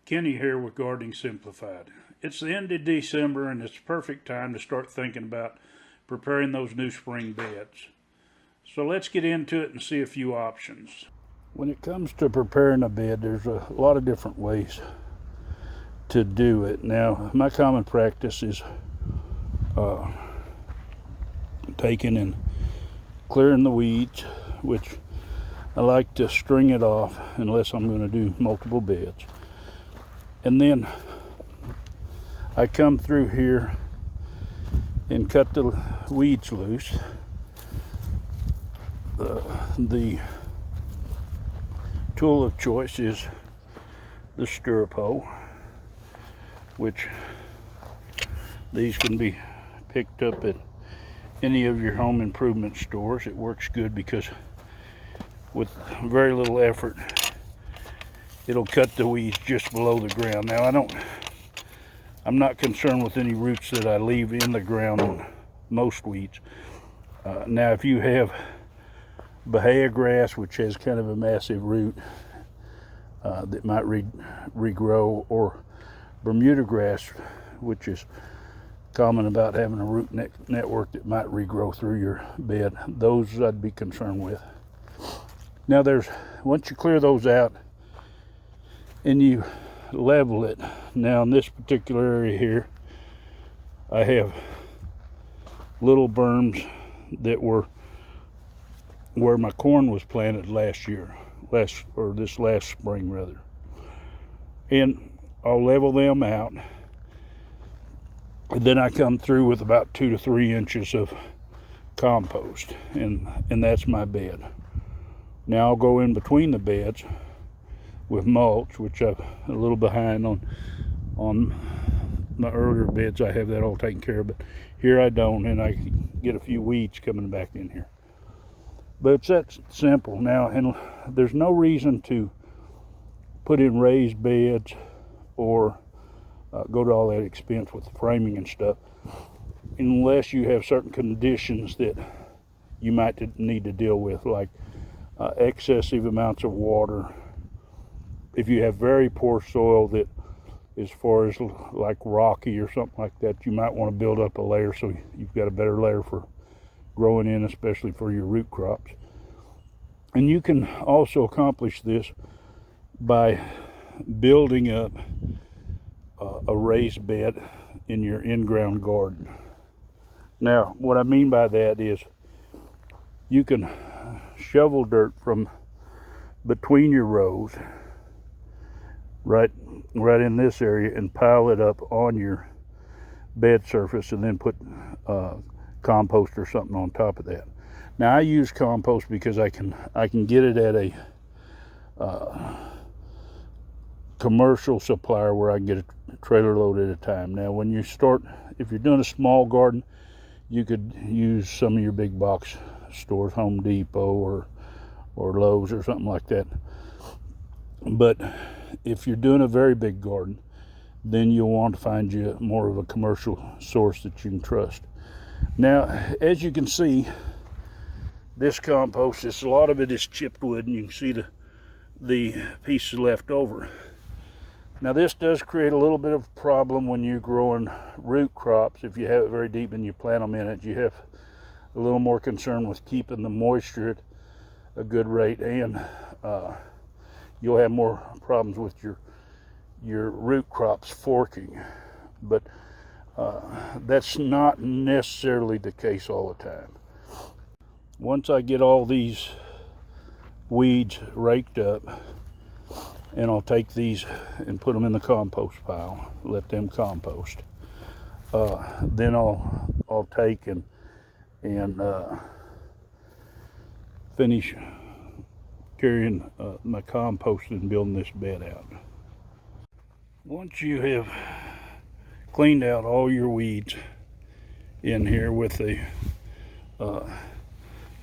Kenny here with Gardening Simplified. It's the end of December and it's the perfect time to start thinking about preparing those new spring beds. So let's get into it and see a few options. When it comes to preparing a bed, there's a lot of different ways to do it. Now, my common practice is taking and clearing the weeds, which I like to string it off unless I'm going to do multiple beds. And then I come through here and cut the weeds loose. The tool of choice is the stirrup hoe, which these can be picked up at any of your home improvement stores. It works good because with very little effort it'll cut the weeds just below the ground. Now I'm not concerned with any roots that I leave in the ground on most weeds. Now if you have Bahia grass, which has kind of a massive root that might regrow, or Bermuda grass, which is common about having a root network that might regrow through your bed, those I'd be concerned with. Now once you clear those out and you level it, now in this particular area here I have little berms that were where my corn was planted this last spring rather, and I'll level them out, and then I come through with about 2 to 3 inches of compost, and that's my bed. Now I'll go in between the beds with mulch, which I'm a little behind on my earlier beds. I have that all taken care of, but here I don't, and I get a few weeds coming back in here. But it's that simple now, and there's no reason to put in raised beds or go to all that expense with the framing and stuff unless you have certain conditions that you might need to deal with, like excessive amounts of water. If you have very poor soil that, as far as like rocky or something like that, you might want to build up a layer so you've got a better layer for growing in, especially for your root crops. And you can also accomplish this by building up a raised bed in your in-ground garden. Now, what I mean by that is you can shovel dirt from between your rows right in this area and pile it up on your bed surface, and then put compost or something on top of that. Now I use compost because I can get it at a commercial supplier where I can get a trailer load at a time. Now when you start, if you're doing a small garden, you could use some of your big box stores, Home Depot or Lowe's or something like that. But if you're doing a very big garden, then you'll want to find you more of a commercial source that you can trust. Now, as you can see, this compost, a lot of it is chipped wood, and you can see the pieces left over. Now, this does create a little bit of a problem when you're growing root crops. If you have it very deep and you plant them in it, you have a little more concern with keeping the moisture at a good rate, and you'll have more problems with your root crops forking. But that's not necessarily the case all the time. Once I get all these weeds raked up, and I'll take these and put them in the compost pile, let them compost. Then I'll take and finish carrying my compost and building this bed out. Once you have cleaned out all your weeds in here with a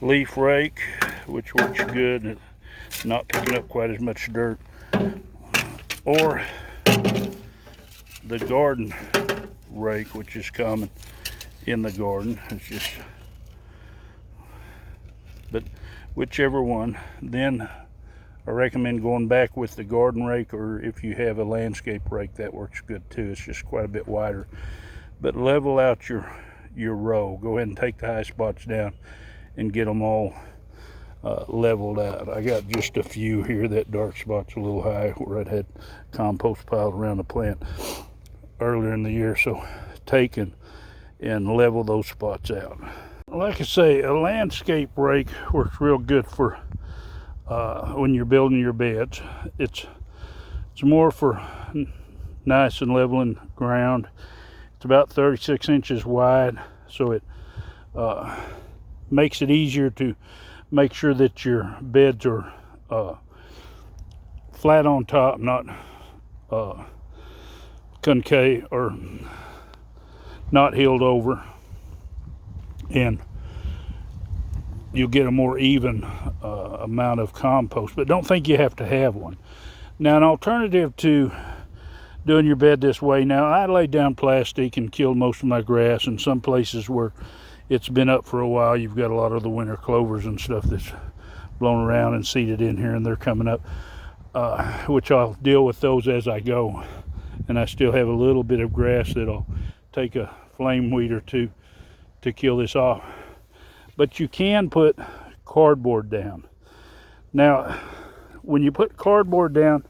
leaf rake, which works good, not picking up quite as much dirt, or the garden rake, which is common in the garden. It's just, but whichever one, then I recommend going back with the garden rake, or if you have a landscape rake, that works good too. It's just quite a bit wider. But level out your row. Go ahead and take the high spots down and get them all leveled out. I got just a few here. That dark spot's a little high where I'd had compost piled around the plant earlier in the year. So take and level those spots out. Like I say, a landscape rake works real good for when you're building your beds. It's more for nice and leveling ground. It's about 36 inches wide, so it makes it easier to make sure that your beds are flat on top, not concave or not heeled over, and you'll get a more even amount of compost. But don't think you have to have one. Now, an alternative to doing your bed this way, now I laid down plastic and killed most of my grass. In some places where it's been up for a while, you've got a lot of the winter clovers and stuff that's blown around and seeded in here, and they're coming up, which I'll deal with those as I go. And I still have a little bit of grass that I'll take a flame weed or two to kill this off. But you can put cardboard down. Now, when you put cardboard down,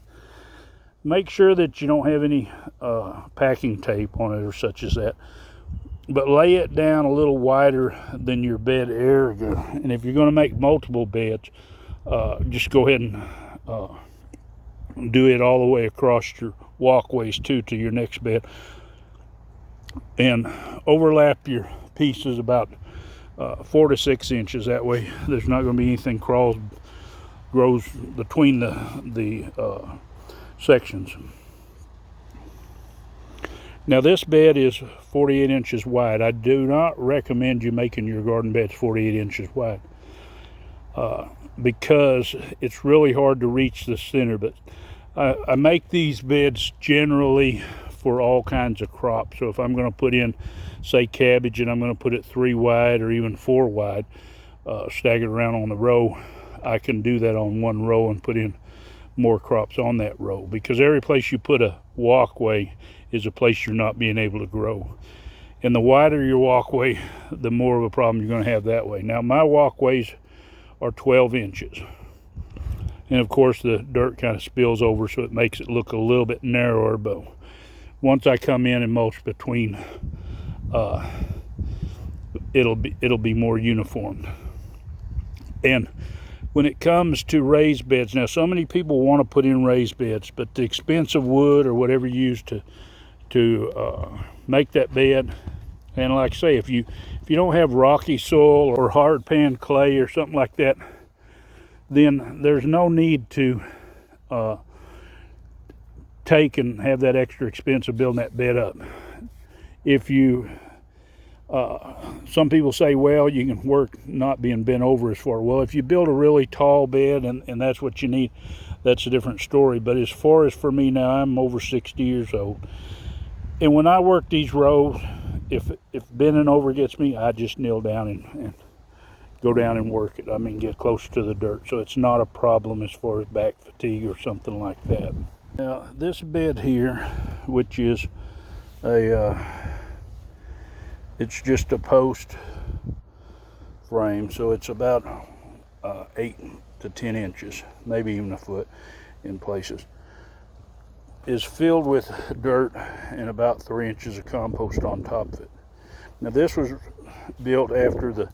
make sure that you don't have any packing tape on it or such as that. But lay it down a little wider than your bed area. And if you're going to make multiple beds, just go ahead and do it all the way across your walkways too to your next bed. And overlap your pieces about 4 to 6 inches. That way there's not going to be anything grows between the sections. Now this bed is 48 inches wide. I do not recommend you making your garden beds 48 inches wide because it's really hard to reach the center. But I make these beds generally for all kinds of crops. So if I'm going to put in, say, cabbage, and I'm going to put it 3 wide or even 4 wide, staggered around on the row, I can do that on one row and put in more crops on that row, because every place you put a walkway is a place you're not being able to grow. And the wider your walkway, the more of a problem you're going to have that way. Now my walkways are 12 inches. And of course the dirt kind of spills over, so it makes it look a little bit narrower. But once I come in and mulch between, it'll be more uniform. And when it comes to raised beds, now so many people want to put in raised beds, but the expense of wood or whatever you use to make that bed, and like I say, if you don't have rocky soil or hard pan clay or something like that, then there's no need to take and have that extra expense of building that bed up. If you some people say, well, you can work not being bent over as far. Well, if you build a really tall bed and that's what you need, that's a different story. But as far as for me now, I'm over 60 years old. And when I work these rows, if bending over gets me, I just kneel down and go down and work it. I mean, get closer to the dirt. So it's not a problem as far as back fatigue or something like that. Now, this bed here, which is it's just a post frame, so it's about 8 to 10 inches, maybe even a foot in places, is filled with dirt and about 3 inches of compost on top of it. Now this was built after the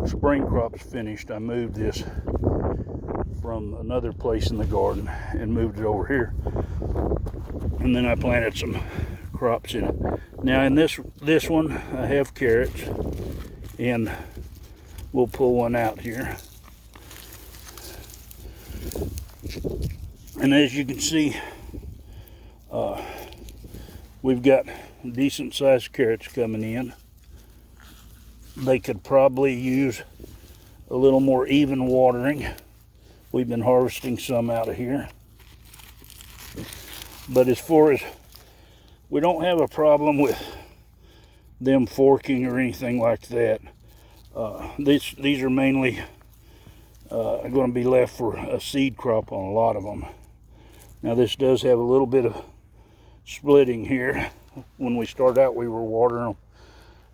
spring crops finished. I moved this from another place in the garden and moved it over here, and then I planted some crops in it. Now in this one I have carrots, and we'll pull one out here. And as you can see, we've got decent sized carrots coming in. They could probably use a little more even watering. We've been harvesting some out of here. But as far as, we don't have a problem with them forking or anything like that. These are mainly going to be left for a seed crop on a lot of them. Now this does have a little bit of splitting here. When we started out, we were watering them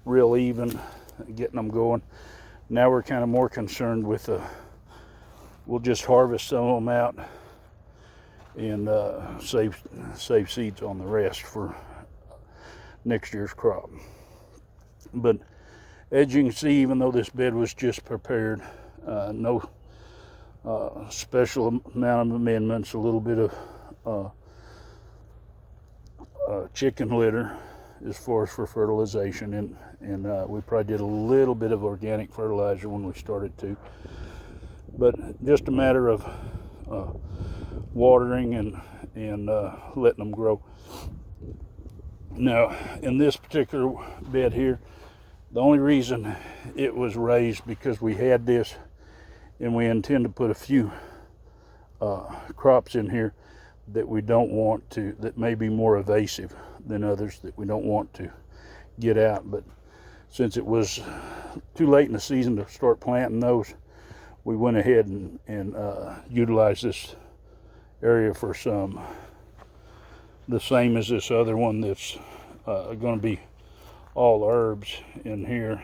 real even, getting them going. Now we're kind of more concerned with we'll just harvest some of them out and save seeds on the rest for next year's crop. But as you can see, even though this bed was just prepared, no special amount of amendments, a little bit of chicken litter as far as for fertilization, and we probably did a little bit of organic fertilizer when we started to, but just a matter of watering and letting them grow. Now in this particular bed here, the only reason it was raised because we had this and we intend to put a few crops in here that we don't want to, that may be more evasive than others, that we don't want to get out. But since it was too late in the season to start planting those, we went ahead and utilized this area for some. The same as this other one that's going to be all herbs in here,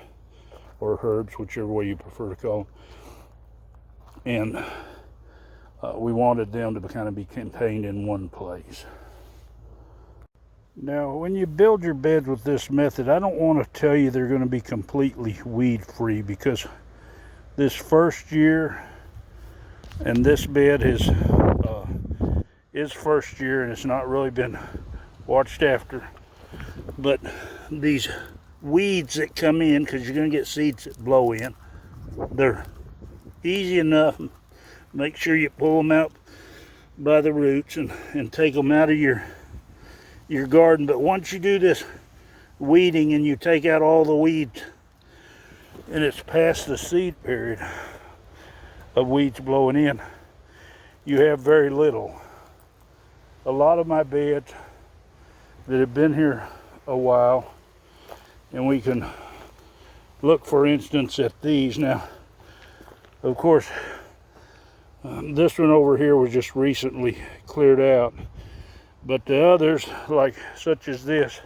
or herbs, whichever way you prefer to call them. And we wanted them to kind of be contained in one place. Now, when you build your beds with this method, I don't want to tell you they're going to be completely weed free, because this first year, and this bed is first year and it's not really been watched after, but these weeds that come in, because you're going to get seeds that blow in, they're easy enough. Make sure you pull them out by the roots and take them out of your garden. But once you do this weeding and you take out all the weeds and it's past the seed period of weeds blowing in, you have very little. A lot of my beds that have been here a while, and we can look, for instance, at these. Now, of course, this one over here was just recently cleared out, but the others, like such as this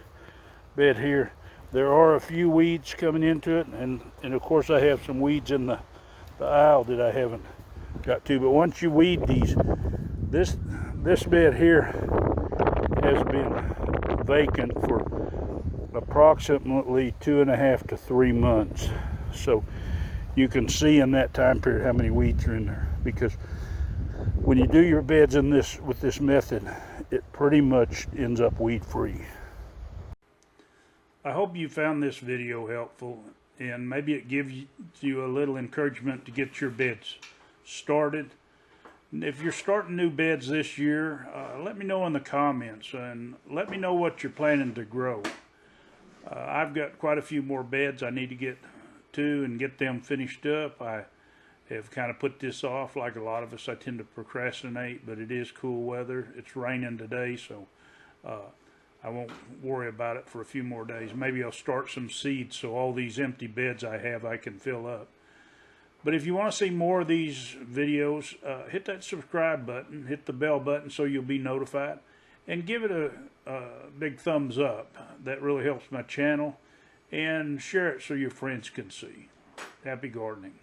bed here, there are a few weeds coming into it, and of course I have some weeds in the aisle that I haven't got to. But once you weed these, this bed here has been vacant for approximately 2.5 to 3 months. So you can see in that time period how many weeds are in there, because when you do your beds in this with this method, it pretty much ends up weed free. I hope you found this video helpful, and maybe it gives you a little encouragement to get your beds started. If you're starting new beds this year, let me know in the comments, and let me know what you're planning to grow. I've got quite a few more beds I need to get to and get them finished up. I have kind of put this off, like a lot of us. I tend to procrastinate, but it is cool weather. It's raining today, so I won't worry about it for a few more days. Maybe I'll start some seeds so all these empty beds I have I can fill up. But if you want to see more of these videos, hit that subscribe button, hit the bell button so you'll be notified, and give it a big thumbs up. That really helps my channel. And share it so your friends can see. Happy gardening.